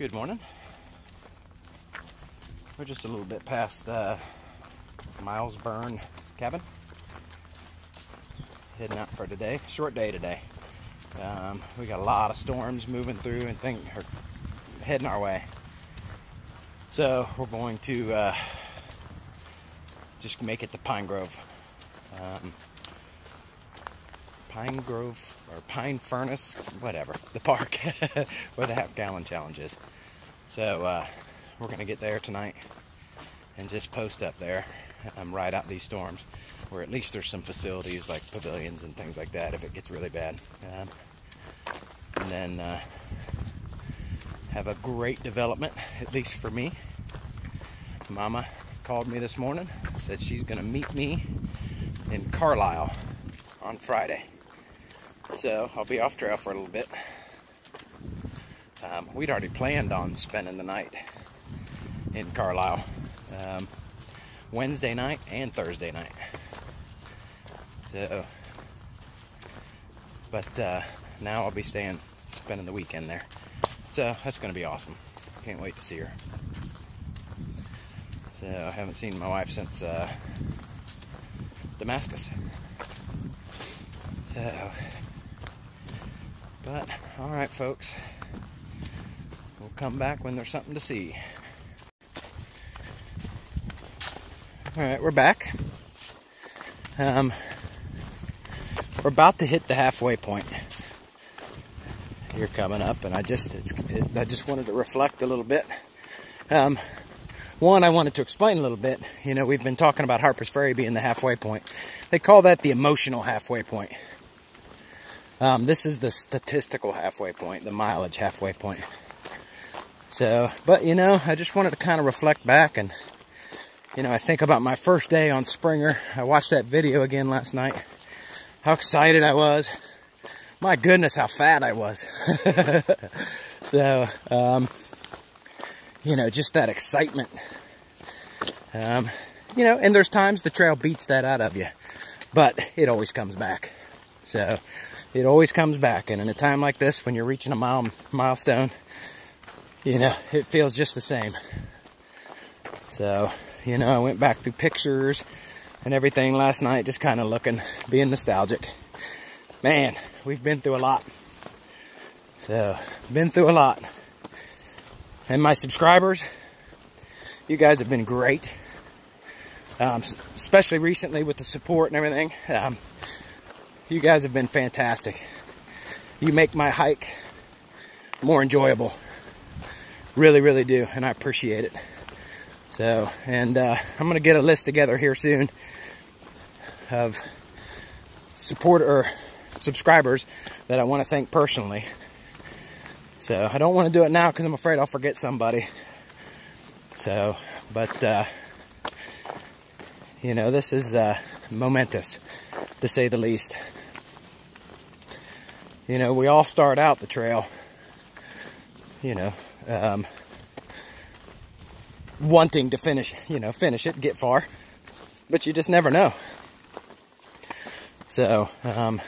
Good morning. We're just a little bit past Milesburn cabin. Heading out for today. Short day today. We got a lot of storms moving through and things are heading our way. So we're going to just make it to Pine Grove. Pine Grove or Pine Furnace, whatever, the park where the half-gallon challenge is. So we're gonna get there tonight and just post up there, ride out these storms, where at least there's some facilities like pavilions and things like that if it gets really bad. And then have a great development, at least for me. Mama called me this morning, said she's gonna meet me in Carlisle on Friday. So I'll be off trail for a little bit. We'd already planned on spending the night in Carlisle, Wednesday night and Thursday night. So, but now I'll be spending the weekend there. So that's going to be awesome. Can't wait to see her. So I haven't seen my wife since Damascus. So, but all right, folks. We'll come back when there's something to see. All right, we're back. We're about to hit the halfway point here coming up, and I just wanted to reflect a little bit. One, I wanted to explain a little bit. You know, we've been talking about Harper's Ferry being the halfway point. They call that the emotional halfway point. This is the statistical halfway point, the mileage halfway point. So, but you know, I just wanted to kind of reflect back, and you know, I think about my first day on Springer. I watched that video again last night. How excited I was. My goodness, how fat I was. So, you know, just that excitement. You know, and there's times the trail beats that out of you, but it always comes back. So, it always comes back, and in a time like this, when you're reaching a milestone, you know, it feels just the same. So, you know, I went back through pictures and everything last night, just kind of looking, being nostalgic. Man, we've been through a lot. So, been through a lot. And my subscribers, you guys have been great. Especially recently with the support and everything. You guys have been fantastic. You make my hike more enjoyable. Really, really do, and I appreciate it. So, and I'm going to get a list together here soon of subscribers that I want to thank personally. So, I don't want to do it now because I'm afraid I'll forget somebody. So, but, you know, this is momentous, to say the least. You know, we all start out the trail, you know, wanting to finish it, get far, but you just never know. So, and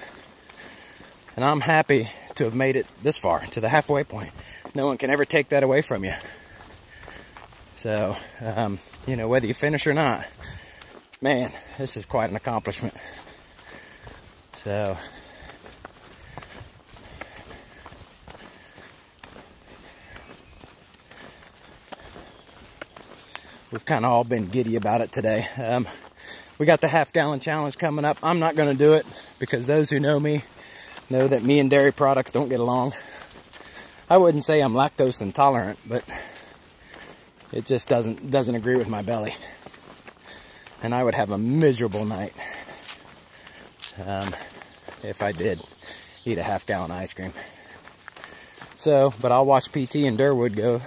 I'm happy to have made it this far, to the halfway point. No one can ever take that away from you. So, you know, whether you finish or not, man, this is quite an accomplishment. So, we've kind of all been giddy about it today. We got the half-gallon challenge coming up. I'm not going to do it because those who know me know that me and dairy products don't get along. I wouldn't say I'm lactose intolerant, but it just doesn't agree with my belly. And I would have a miserable night if I did eat a half-gallon ice cream. So, but I'll watch PT and Durwood go.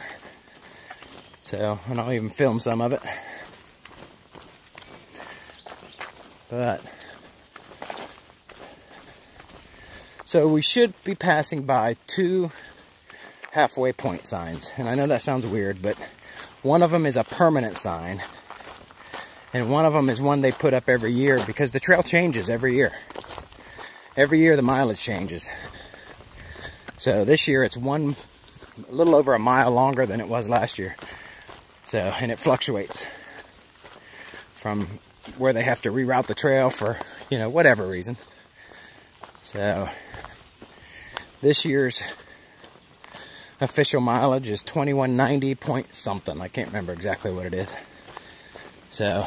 So, and I'll even film some of it. But, so we should be passing by 2 halfway point signs. And I know that sounds weird, but one of them is a permanent sign. And one of them is one they put up every year because the trail changes every year. Every year the mileage changes. So this year it's 1 a little over a mile longer than it was last year. So, and it fluctuates from where they have to reroute the trail for, you know, whatever reason. So, this year's official mileage is 2190 point something. I can't remember exactly what it is. So,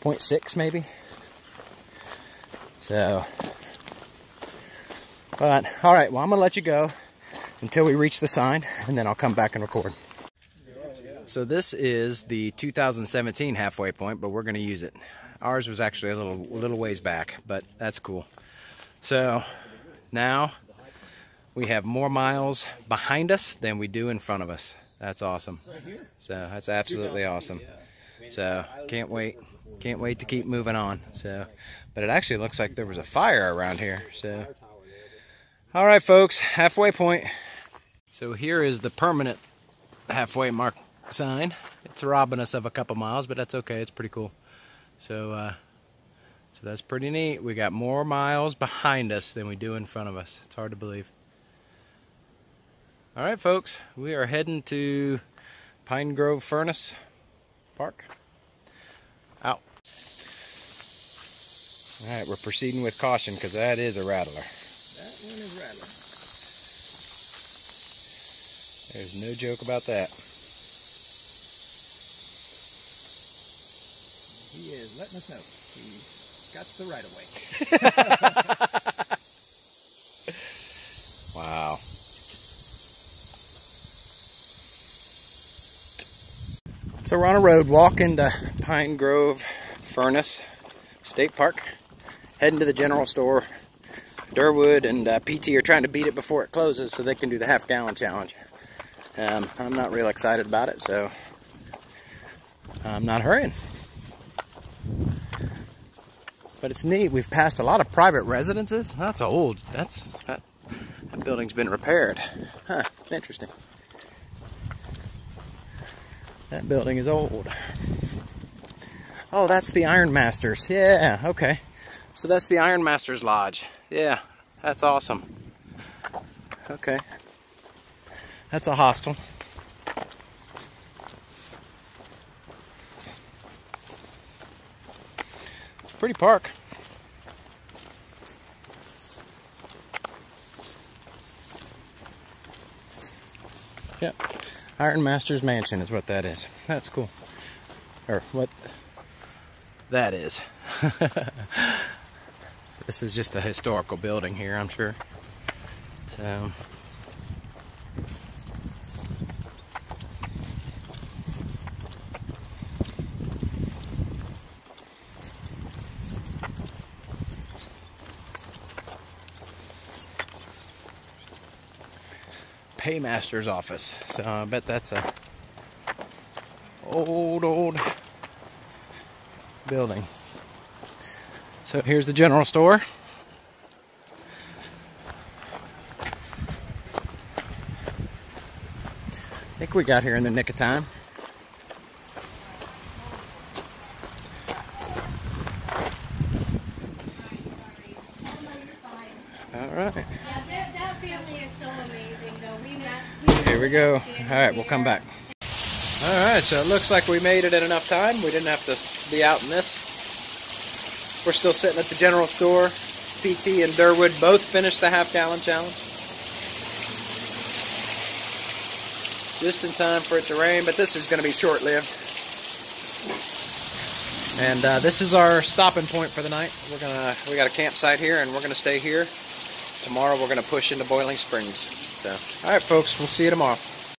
0.6 maybe. So, but, alright, well, I'm going to let you go until we reach the sign, and then I'll come back and record. So this is the 2017 halfway point, but we're going to use it. Ours was actually a little ways back, but that's cool. So now we have more miles behind us than we do in front of us. That's awesome. So that's absolutely awesome. So can't wait to keep moving on. So, but it actually looks like there was a fire around here. So, all right, folks, halfway point. So here is the permanent halfway mark sign. It's robbing us of a couple miles, but that's okay. It's pretty cool. So, so that's pretty neat. We got more miles behind us than we do in front of us. It's hard to believe. All right, folks, we are heading to Pine Grove Furnace Park. Out. All right, we're proceeding with caution because that is a rattler. That one is rattler. There's no joke about that. He is letting us know he's got the right of way. Wow. So we're on a road walking to Pine Grove Furnace State Park, heading to the general store. Durwood and PT are trying to beat it before it closes so they can do the half-gallon challenge. I'm not real excited about it, so I'm not hurrying. But it's neat. We've passed a lot of private residences. That's old. That building's been repaired. Huh, interesting. That building is old. Oh, that's the Iron Masters. Yeah, okay. So that's the Iron Masters Lodge. Yeah, that's awesome. Okay. That's a hostel. It's a pretty park. Yeah. Iron Masters Mansion is what that is. That's cool. Or what that is. This is just a historical building here, I'm sure. So Paymaster's office. So I bet that's a old building. So here's the general store. I think we got here in the nick of time. All right. Yeah, that family is so amazing, though. Here we go. All right, we'll come back. All right, so it looks like we made it in enough time. We didn't have to be out in this. We're still sitting at the general store. PT and Durwood both finished the half-gallon challenge. Just in time for it to rain, but this is going to be short-lived. And this is our stopping point for the night. We got a campsite here, and we're gonna stay here. Tomorrow we're gonna push into Boiling Springs. So, all right, folks, we'll see you tomorrow.